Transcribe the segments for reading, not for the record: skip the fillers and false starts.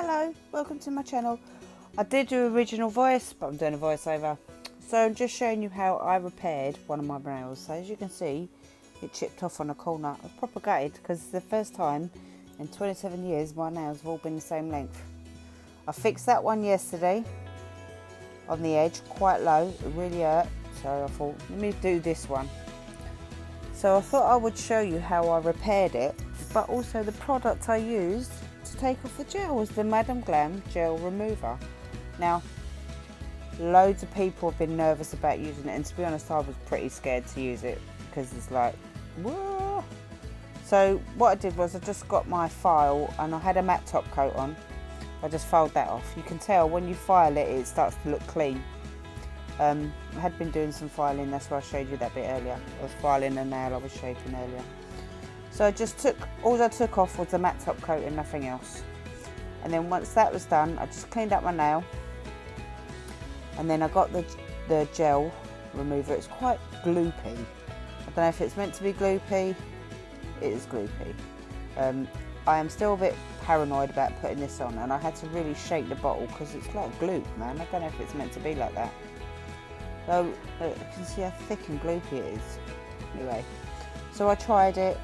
Hello, welcome to my channel. I did do original voice, but I'm doing a voiceover. So I'm just showing you how I repaired one of my nails. So as you can see, it chipped off on a corner. I was proper gutted because it's the first time in 27 years my nails have all been the same length. I fixed that one yesterday on the edge, quite low, it really hurt. So I thought, let me do this one. So I thought I would show you how I repaired it, but also the product I used to take off the gel was the Madam Glam gel remover. Now, loads of people have been nervous about using it, and to be honest, I was pretty scared to use it because it's like, whoa. So what I did was I just got my file and I had a matte top coat on. I just filed that off. You can tell when you file it, it starts to look clean. I had been doing some filing, that's why I showed you that bit earlier. I was filing a nail I was shaping earlier. So I just took, all I took off was the matte top coat and nothing else. And then once that was done, I just cleaned up my nail. And then I got the gel remover. It's quite gloopy. I don't know if it's meant to be gloopy. It is gloopy. I am still a bit paranoid about putting this on, and I had to really shake the bottle because it's like gloop, man. I don't know if it's meant to be like that. So you can see how thick and gloopy it is. Anyway, so I tried it.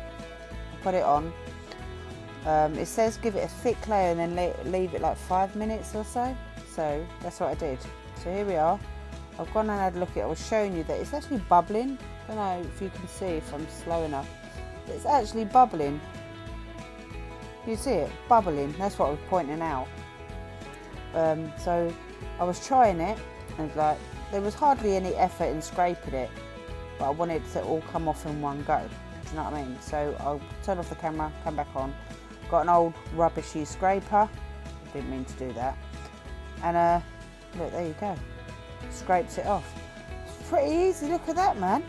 Put it on. It says give it a thick layer and then leave it like 5 minutes or so. So that's what I did. So here we are. I've gone and had a look at it. I was showing you that it's actually bubbling. I don't know if you can see if I'm slow enough. It's actually bubbling. You see it? Bubbling. That's what I was pointing out. So I was trying it and like there was hardly any effort in scraping it, but I wanted it to all come off in one go. Do you know what I mean? So I'll turn off the camera, come back on. Got an old rubbishy scraper. Didn't mean to do that. And look, there you go. Scrapes it off. It's pretty easy. Look at that, man.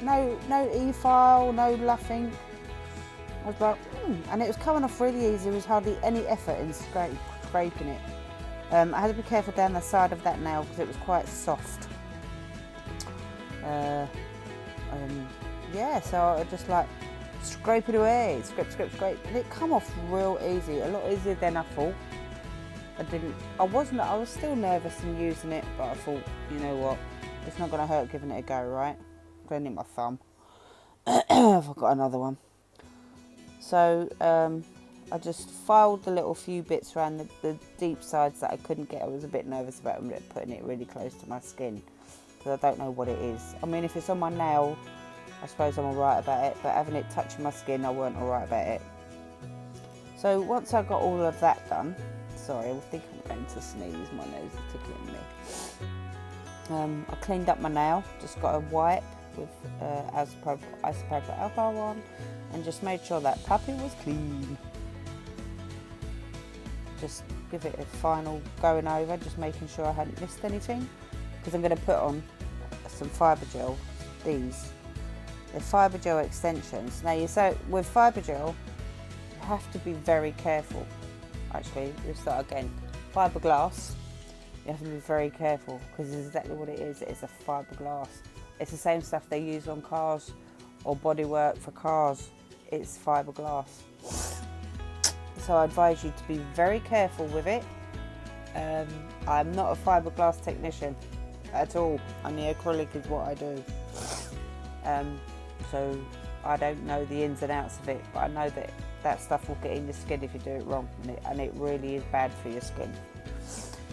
No e-file, no nothing. I was like, and it was coming off really easy. There was hardly any effort in scraping it. I had to be careful down the side of that nail because it was quite soft. Yeah, so I just like scrape it away, scrape, and it come off real easy, a lot easier than I thought. I was still nervous in using it, but I thought, you know what, it's not going to hurt giving it a go, right? I'm going to need my thumb. I've got another one. So I just filed the little few bits around the deep sides that I couldn't get. I was a bit nervous about putting it really close to my skin because I don't know what it is. I mean, if it's on my nail, I suppose I'm alright about it, but having it touching my skin, I weren't alright about it. So once I got all of that done, sorry, I think I'm going to sneeze, my nose is tickling me. I cleaned up my nail, just got a wipe with isopropyl alcohol on, and just made sure that puppy was clean. Just give it a final going over, just making sure I hadn't missed anything, because I'm going to put on some fibergel, these. The fibergel extensions. Now with fibergel, you have to be very careful. Actually, we'll start again. Fiberglass, you have to be very careful because it's exactly what it is. It's a fiberglass. It's the same stuff they use on cars or bodywork for cars. It's fiberglass. So I advise you to be very careful with it. I'm not a fiberglass technician at all, and the acrylic is what I do. So I don't know the ins and outs of it, but I know that stuff will get in your skin if you do it wrong, and it really is bad for your skin.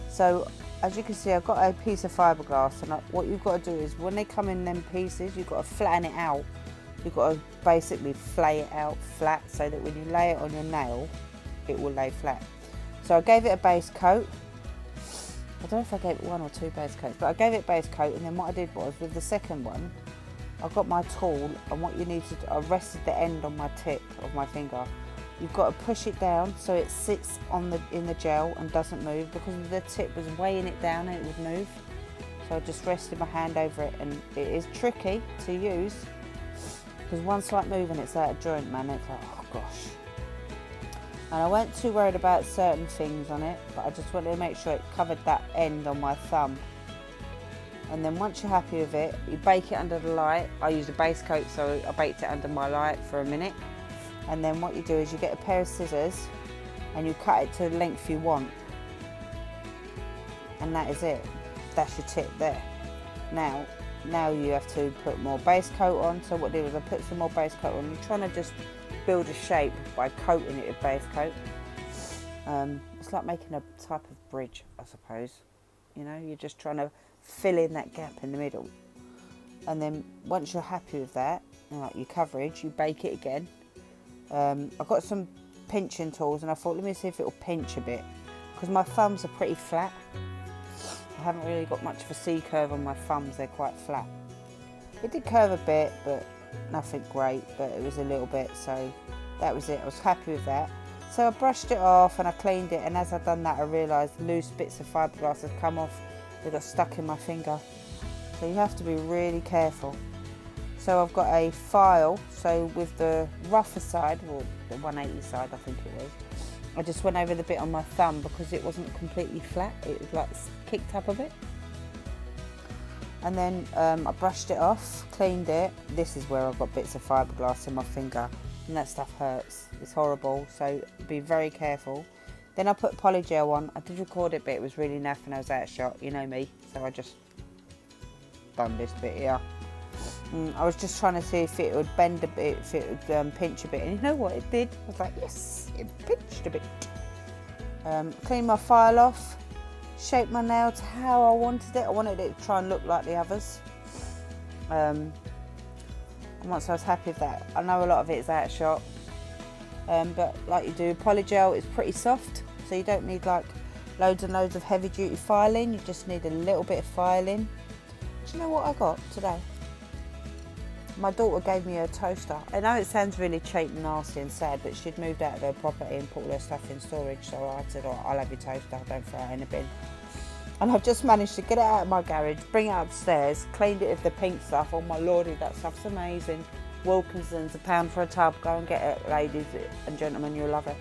So as you can see, I've got a piece of fiberglass, and what you've got to do is when they come in them pieces, you've got to flatten it out. You've got to basically flay it out flat so that when you lay it on your nail, it will lay flat. So I gave it a base coat. I don't know if I gave it 1 or 2 base coats, but I gave it a base coat, and then what I did was with the second one, I got my tool, and what you need to do, I rested the end on my tip of my finger. You've got to push it down so it sits in the gel and doesn't move, because the tip was weighing it down and it would move. So I just rested my hand over it, and it is tricky to use because one slight move and it's out of joint, man. It's like, oh gosh. And I weren't too worried about certain things on it, but I just wanted to make sure it covered that end on my thumb. And then once you're happy with it, you bake it under the light. I used a base coat, so I baked it under my light for a minute. And then what you do is you get a pair of scissors and you cut it to the length you want, and that is it. That's your tip there. Now you have to put more base coat on. So what I did was I put some more base coat on. You're trying to just build a shape by coating it with base coat. It's like making a type of bridge, I suppose. You know, you're just trying to fill in that gap in the middle. And then once you're happy with that, like your coverage, you bake it again. I've got some pinching tools, and I thought, let me see if it'll pinch a bit, because my thumbs are pretty flat. I haven't really got much of a C curve on my thumbs, they're quite flat. It did curve a bit, but nothing great, but it was a little bit, so that was it. I was happy with that. So I brushed it off and I cleaned it, and as I've done that, I realised loose bits of fiberglass had come off. They got stuck in my finger. So you have to be really careful. So I've got a file, so with the rougher side, or the 180 side I think it was, I just went over the bit on my thumb because it wasn't completely flat, it was like kicked up a bit. And then I brushed it off, cleaned it. This is where I've got bits of fiberglass in my finger, and that stuff hurts, it's horrible, so be very careful. Then I put polygel on. I did record it, but it was really naff and I was out of shot, you know me, so I just done this bit here. I was just trying to see if it would bend a bit, if it would pinch a bit, and you know what, it did. I was like, yes, it pinched a bit. Cleaned my file off, shaped my nail to how I wanted it. I wanted it to try and look like the others. And once I was happy with that, I know a lot of it is out of shot, but like you do, polygel is pretty soft, so you don't need like loads and loads of heavy duty filing. You just need a little bit of filing. Do you know what I got today? My daughter gave me a toaster. I know it sounds really cheap and nasty and sad, but she'd moved out of her property and put all her stuff in storage, so I said, oh, I'll have your toaster, don't throw it in the bin. And I've just managed to get it out of my garage, bring it upstairs, cleaned it with the pink stuff. Oh my lordy, that stuff's amazing. Wilkinson's £1 for a tub. Go and get it, ladies and gentlemen, you'll love it.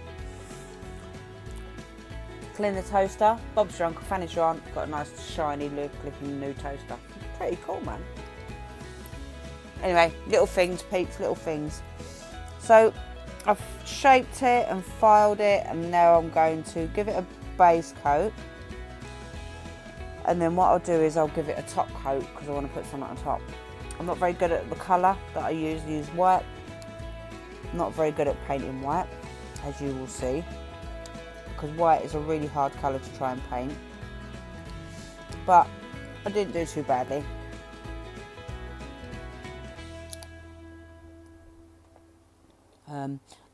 Clean the toaster. Bob's your uncle, Fanny's your aunt. Got a nice shiny looking new toaster. Pretty cool, man. Anyway, little things, peeps, little things. So I've shaped it and filed it, and now I'm going to give it a base coat. And then what I'll do is I'll give it a top coat because I want to put something on top. I'm not very good at the colour that I use white. I'm not very good at painting white, as you will see, because white is a really hard colour to try and paint. But I didn't do too badly.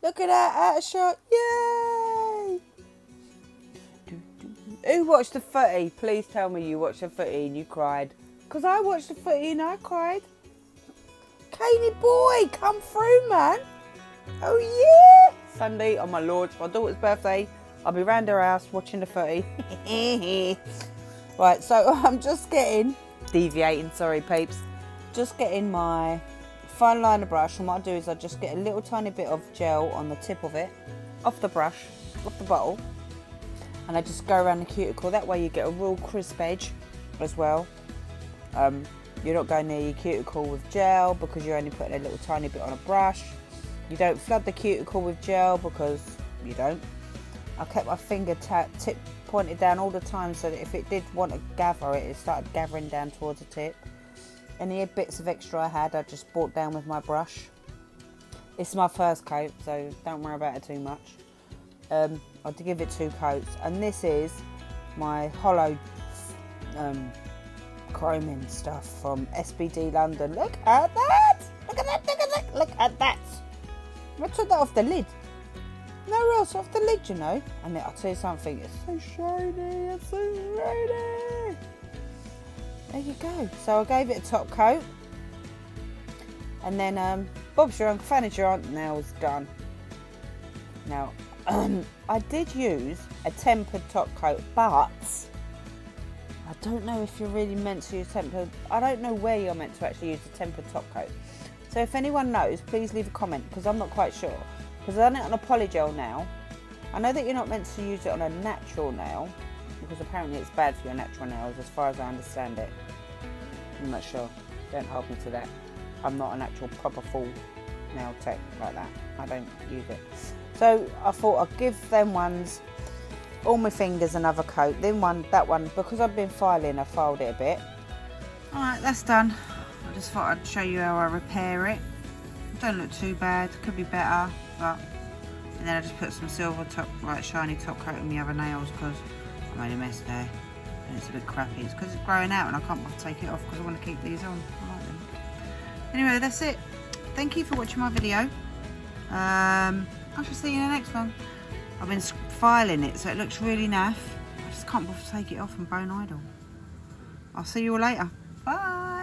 Look at that, out of shot, yay! Who watched the footy? Please tell me you watched the footy and you cried. Because I watched the footy and I cried. Caney boy, come through, man. Oh yeah! Sunday, oh my lord, it's my daughter's birthday. I'll be round her house watching the footy. Right, so I'm just deviating, sorry peeps. Just getting my fine liner brush, and what I do is I just get a little tiny bit of gel on the tip of it, off the brush, off the bottle, and I just go around the cuticle. That way you get a real crisp edge as well. You're not going near your cuticle with gel because you're only putting a little tiny bit on a brush. You don't flood the cuticle with gel because you don't. I kept my finger tip pointed down all the time so that if it did want to gather it started gathering down towards the tip. Any bits of extra I had, I just brought down with my brush. It's my first coat, so don't worry about it too much. I'll give it 2 coats, and this is my hollow chroming stuff from SBD London. Look at that! Look at that! Look at that! Look at that! I took that off the lid. Nowhere else off the lid, you know. And I'll tell you something, it's so shiny, it's so shiny. There you go. So I gave it a top coat, and then Bob's your uncle, Fanny's your aunt, nails done. Now I did use a tempered top coat, but I don't know if you're really meant to use tempered. I don't know where you're meant to actually use a tempered top coat. So if anyone knows, please leave a comment, because I'm not quite sure. Because I've done it on a polygel nail. I know that you're not meant to use it on a natural nail, because apparently it's bad for your natural nails, as far as I understand it. I'm not sure. Don't hold me to that. I'm not an actual proper full nail tech like that. I don't use it. So I thought I'd give them ones, all my fingers another coat. Then that one, because I've been filing, I filed it a bit. Alright, that's done. I just thought I'd show you how I repair it. It don't look too bad, could be better, but... And then I just put some silver top, like shiny top coat on the other nails because I made a mess there. And it's a bit crappy. It's because it's growing out and I can't take it off because I want to keep these on. I like them. Anyway, that's it. Thank you for watching my video. I shall see you in the next one. I've been filing it so it looks really naff. I just can't bother to take it off and bone idle. I'll see you all later. Bye.